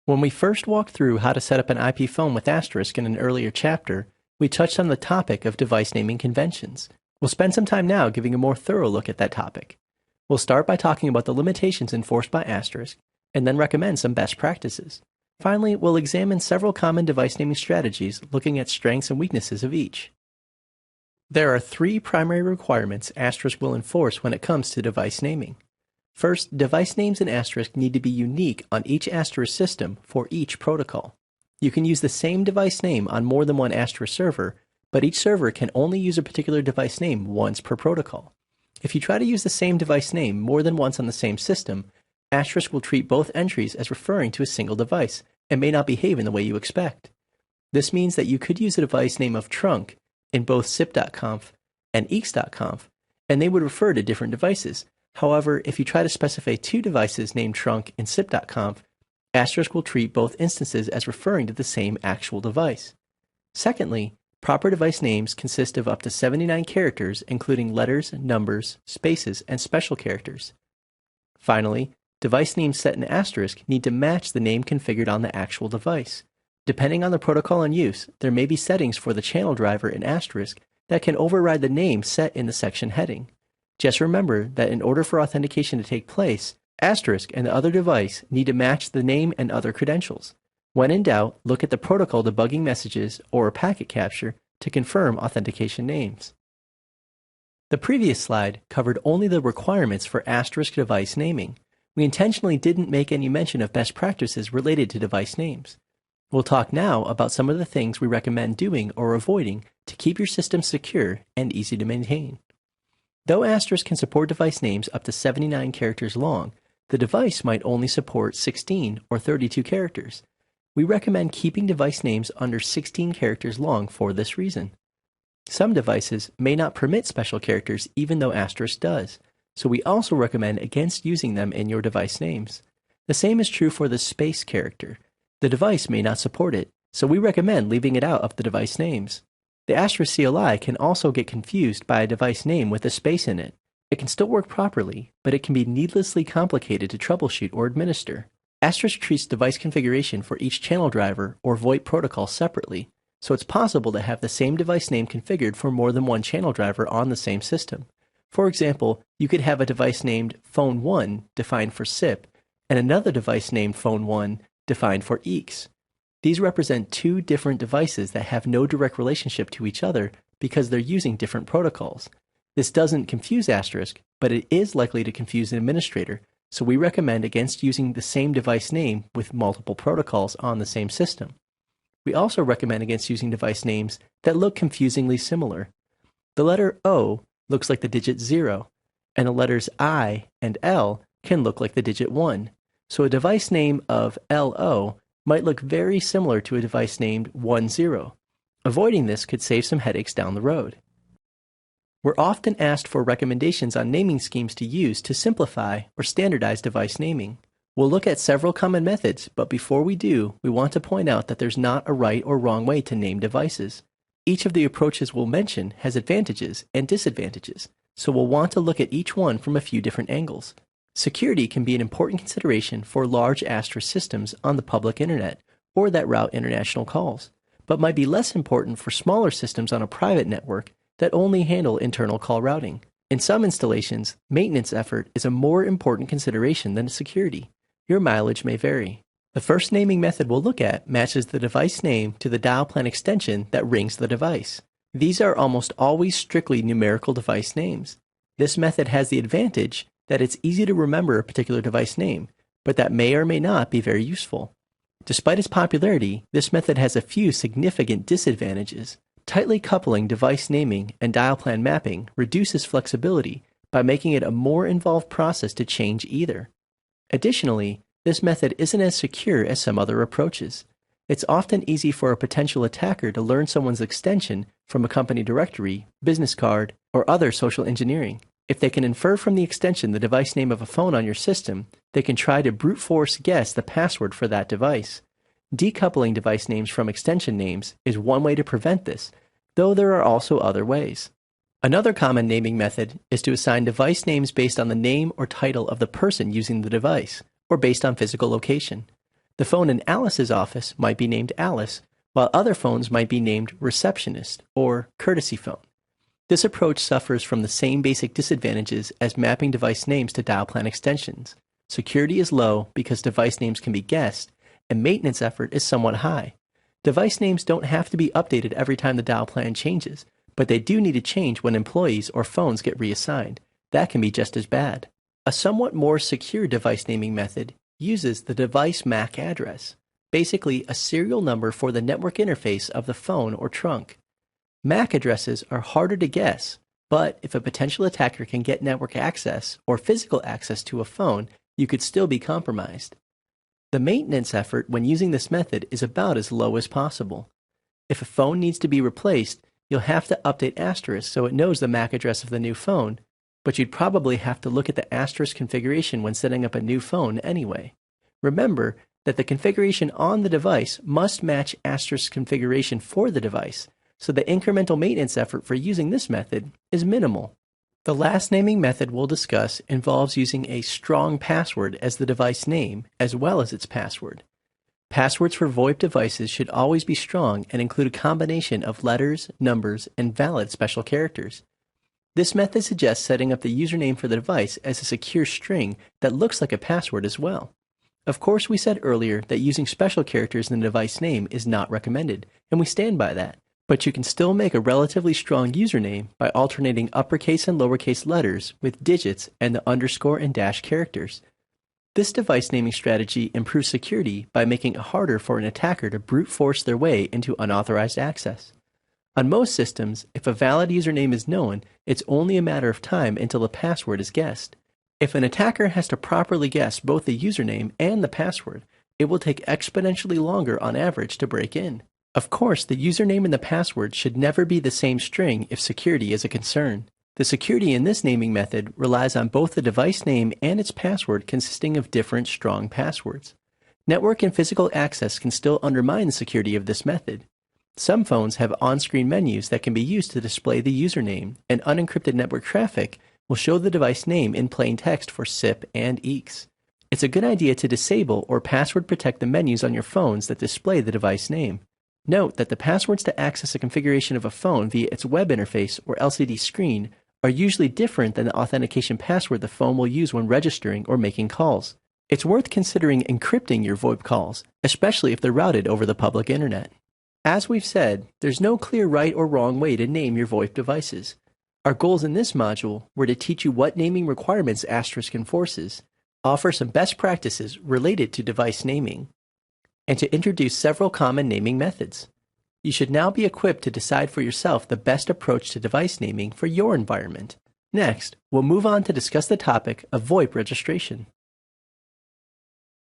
When we first walked through how to set up an IP phone with Asterisk in an earlier chapter, we touched on the topic of device naming conventions. We'll spend some time now giving a more thorough look at that topic. We'll start by talking about the limitations enforced by Asterisk, and then recommend some best practices. Finally, we'll examine several common device naming strategies, looking at strengths and weaknesses of each. There are three primary requirements Asterisk will enforce when it comes to device naming. First, device names in Asterisk need to be unique on each Asterisk system for each protocol. You can use the same device name on more than one Asterisk server, but each server can only use a particular device name once per protocol. If you try to use the same device name more than once on the same system, Asterisk will treat both entries as referring to a single device and may not behave in the way you expect. This means that you could use a device name of trunk in both sip.conf and eeks.conf, and they would refer to different devices. However, if you try to specify two devices named trunk in sip.conf, Asterisk will treat both instances as referring to the same actual device. Secondly, proper device names consist of up to 79 characters, including letters, numbers, spaces, and special characters. Finally, device names set in Asterisk need to match the name configured on the actual device. Depending on the protocol in use, there may be settings for the channel driver in Asterisk that can override the name set in the section heading. Just remember that in order for authentication to take place, Asterisk and the other device need to match the name and other credentials. When in doubt, look at the protocol debugging messages or packet capture to confirm authentication names. The previous slide covered only the requirements for Asterisk device naming. We intentionally didn't make any mention of best practices related to device names. We'll talk now about some of the things we recommend doing or avoiding to keep your system secure and easy to maintain. Though Asterisk can support device names up to 79 characters long, the device might only support 16 or 32 characters. We recommend keeping device names under 16 characters long for this reason. Some devices may not permit special characters even though Asterisk does, so we also recommend against using them in your device names. The same is true for the space character. The device may not support it, so we recommend leaving it out of the device names. The Asterisk CLI can also get confused by a device name with a space in it. It can still work properly, but it can be needlessly complicated to troubleshoot or administer. Asterisk treats device configuration for each channel driver or VoIP protocol separately, so it's possible to have the same device name configured for more than one channel driver on the same system. For example, you could have a device named Phone1 defined for SIP and another device named Phone1 defined for EEX. These represent two different devices that have no direct relationship to each other because they're using different protocols. This doesn't confuse Asterisk, but it is likely to confuse an administrator, so we recommend against using the same device name with multiple protocols on the same system. We also recommend against using device names that look confusingly similar. The letter O looks like the digit 0, and the letters I and L can look like the digit 1. So a device name of LO might look very similar to a device named 10. Avoiding this could save some headaches down the road. We're often asked for recommendations on naming schemes to use to simplify or standardize device naming. We'll look at several common methods, but before we do, we want to point out that there's not a right or wrong way to name devices. Each of the approaches we'll mention has advantages and disadvantages, so we'll want to look at each one from a few different angles. Security can be an important consideration for large Asterisk systems on the public internet or that route international calls, but might be less important for smaller systems on a private network that only handle internal call routing. In some installations, maintenance effort is a more important consideration than security. Your mileage may vary. The first naming method we'll look at matches the device name to the dial plan extension that rings the device. These are almost always strictly numerical device names. This method has the advantage that it's easy to remember a particular device name, but that may or may not be very useful. Despite its popularity, this method has a few significant disadvantages. Tightly coupling device naming and dial plan mapping reduces flexibility by making it a more involved process to change either. Additionally, this method isn't as secure as some other approaches. It's often easy for a potential attacker to learn someone's extension from a company directory, business card, or other social engineering. If they can infer from the extension the device name of a phone on your system, they can try to brute force guess the password for that device. Decoupling device names from extension names is one way to prevent this, though there are also other ways. Another common naming method is to assign device names based on the name or title of the person using the device, or based on physical location. The phone in Alice's office might be named Alice, while other phones might be named Receptionist or Courtesy Phone. This approach suffers from the same basic disadvantages as mapping device names to dial plan extensions. Security is low because device names can be guessed, and maintenance effort is somewhat high. Device names don't have to be updated every time the dial plan changes, but they do need to change when employees or phones get reassigned. That can be just as bad. A somewhat more secure device naming method uses the device MAC address, basically a serial number for the network interface of the phone or trunk. MAC addresses are harder to guess, but if a potential attacker can get network access or physical access to a phone, you could still be compromised. The maintenance effort when using this method is about as low as possible. If a phone needs to be replaced, you'll have to update Asterisk so it knows the MAC address of the new phone, but you'd probably have to look at the Asterisk configuration when setting up a new phone anyway. Remember that the configuration on the device must match Asterisk's configuration for the device, so the incremental maintenance effort for using this method is minimal. The last naming method we'll discuss involves using a strong password as the device name, as well as its password. Passwords for VoIP devices should always be strong and include a combination of letters, numbers, and valid special characters. This method suggests setting up the username for the device as a secure string that looks like a password as well. Of course, we said earlier that using special characters in the device name is not recommended, and we stand by that. But you can still make a relatively strong username by alternating uppercase and lowercase letters with digits and the underscore and dash characters. This device naming strategy improves security by making it harder for an attacker to brute force their way into unauthorized access. On most systems, if a valid username is known, it's only a matter of time until a password is guessed. If an attacker has to properly guess both the username and the password, it will take exponentially longer on average to break in. Of course, the username and the password should never be the same string if security is a concern. The security in this naming method relies on both the device name and its password consisting of different strong passwords. Network and physical access can still undermine the security of this method. Some phones have on-screen menus that can be used to display the username, and unencrypted network traffic will show the device name in plain text for SIP and EEX. It's a good idea to disable or password protect the menus on your phones that display the device name. Note that the passwords to access a configuration of a phone via its web interface or LCD screen are usually different than the authentication password the phone will use when registering or making calls. It's worth considering encrypting your VoIP calls, especially if they're routed over the public internet. As we've said, there's no clear right or wrong way to name your VoIP devices. Our goals in this module were to teach you what naming requirements Asterisk enforces, offer some best practices related to device naming, and to introduce several common naming methods. You should now be equipped to decide for yourself the best approach to device naming for your environment. Next, we'll move on to discuss the topic of VoIP registration.